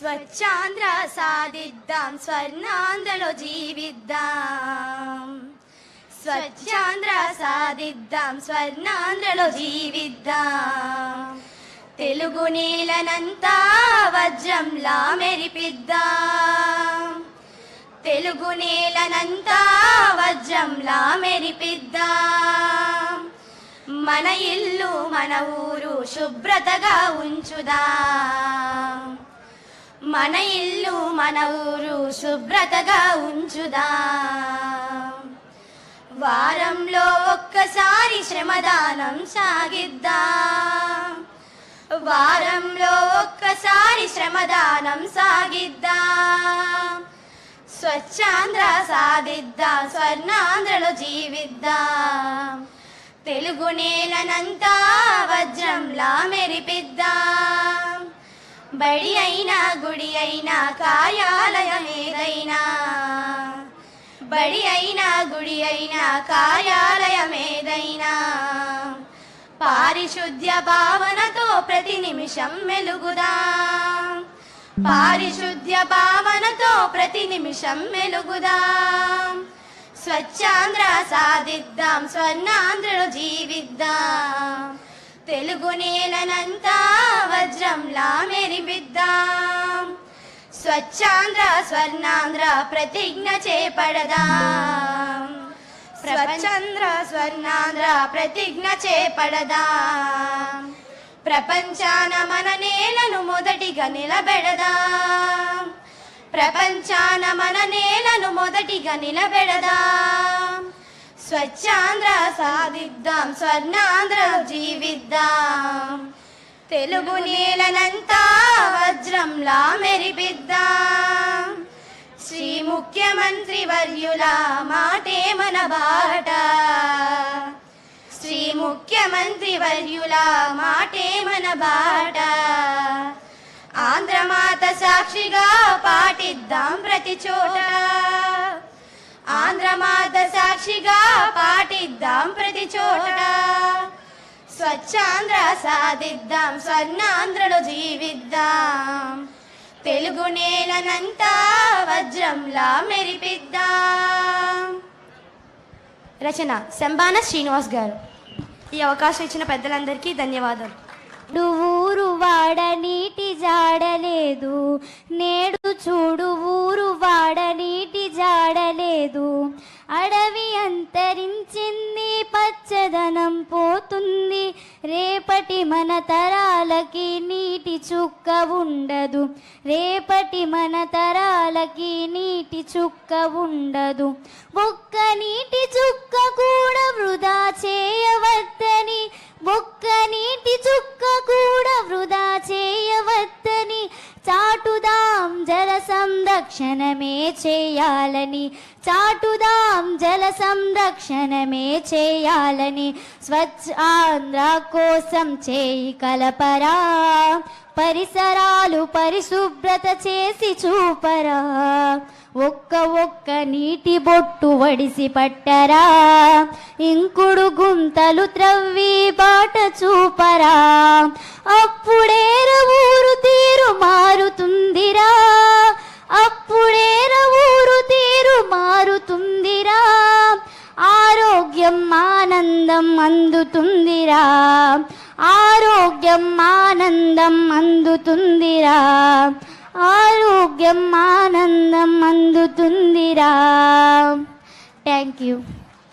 స్వచ్ఛాంధ్ర సాధిద్దాం, స్వర్ణాంధ్రలో జీవిద్దాం. స్వచ్ఛాంధ్ర సాధిద్దాం, స్వర్ణాంధ్రలో జీవిద్దాం. తెలుగు నేలనంతా వజ్రంలా మెరిపిద్దాం. తెలుగు నేలనంతా వజ్రంలా మెరిపిద్దాం. మన ఇల్లు మన ఊరు శుభ్రతగా ఉంచుదాం. మన ఇల్లు మన ఊరు శుభ్రతగా ఉంచుదాం. వారంలో ఒక్కసారి శ్రమదానం సాగిద్దాం. వారంలో ఒక్కసారి శ్రమదానం సాగిద్దాం. స్వచ్ఛాంధ్ర సాధిద్దాం, స్వర్ణాంధ్రలో జీవిద్దాం. తెలుగు నేలనంతా వజ్రంలా మెరిపిద్దాం. బడి అయినా గుడి అయినా కార్యాలయం ఏదైనా, బడి అయినా గుడి అయినా కార్యాలయం ఏదైనా, పారిశుద్ధ్య భావనతో ప్రతి నిమిషం మెలుగుదాం. పారిశుద్ధ్య భావనతో ప్రతి నిమిషం మెలుగుదాం. స్వచ్ఛాంధ్ర సాధిద్దాం, స్వర్ణాంధ్రలో జీవిద్దాం. తెలుగు నేలనంతా వజ్రంలా మెరిపిద్దాం. స్వచ్ఛాంధ్ర స్వర్ణాంధ్ర ప్రతిజ్ఞ చేపడదాం. స్వచ్ఛాంధ్ర స్వర్ణాంధ్ర ప్రతిజ్ఞ చేపడదాం. ప్రపంచాన మన నేలను మొదటిగా నిలబెడదాం. ప్రపంచాన మన నేలను మొదటిగా నిలబెడదాం. స్వచ్ఛాంధ్ర సాధిద్దాం, స్వర్ణాంధ్రలో జీవిద్దాం. తెలుగు నేలనంతా వజ్రంలా మెరిపిద్దాం. శ్రీ ముఖ్యమంత్రి వర్యుల మాటే మన బాట. శ్రీ ముఖ్యమంత్రి వర్యుల మాటే మన బాట. ఆంధ్రమాత సాక్షిగా పాటిద్దాం ప్రతి చోట. ఆంధ్రమాత సాక్షిగా పాటిద్దాం ప్రతి చోట. స్వచ్ఛాంధ్ర సాధిద్దాం, స్వర్ణాంధ్రలో జీవిద్దాం. తెలుగు నేలనంతా వజ్రంలా మెరిపిద్దాం. రచన శంబాన శ్రీనివాస్ గారు. ఈ అవకాశం ఇచ్చిన పెద్దలందరికీ ధన్యవాదాలు. ఊరు వాడ నీటి జాడలేదు, నేడు చూడు ఊరు వాడ నీటి జాడలేదు. అడవి అంతరించింది, పచ్చదనం పోతుంది. రేపటి మన తరాలకి నీటి చుక్క ఉండదు. రేపటి మన తరాలకి నీటి చుక్క ఉండదు. ఒక్క నీటి చుక్క కూడా వృధా చేయవద్దని, ఒక్క నీటి చుక్క కూడా వృధా చేయవద్దని చాటుదాం జల సంరక్షణమే చేయాలని. చాటుదాం జల సంరక్షణమే చేయాలని. స్వచ్ఛ ఆంధ్ర కోసం చేయి కలపరా, పరిసరాలు పరిశుభ్రత చేసి చూపరా. ఒక్క నీటి బొట్టు వడిసి పట్టరా, ఇంకుడు గుంతలు త్రవ్వి బాట చూపరా. అప్పుడేర ఊరు తీరు మారుతుందిరా, అప్పుడేర ఊరు తీరు మారుతుందిరా. ఆరోగ్యం ఆనందం అందుతుందిరా, ఆరోగ్యం ఆనందం అందుతుందిరా. ఆరోగ్యం ఆనందం అందుతుందిరా. Thank you.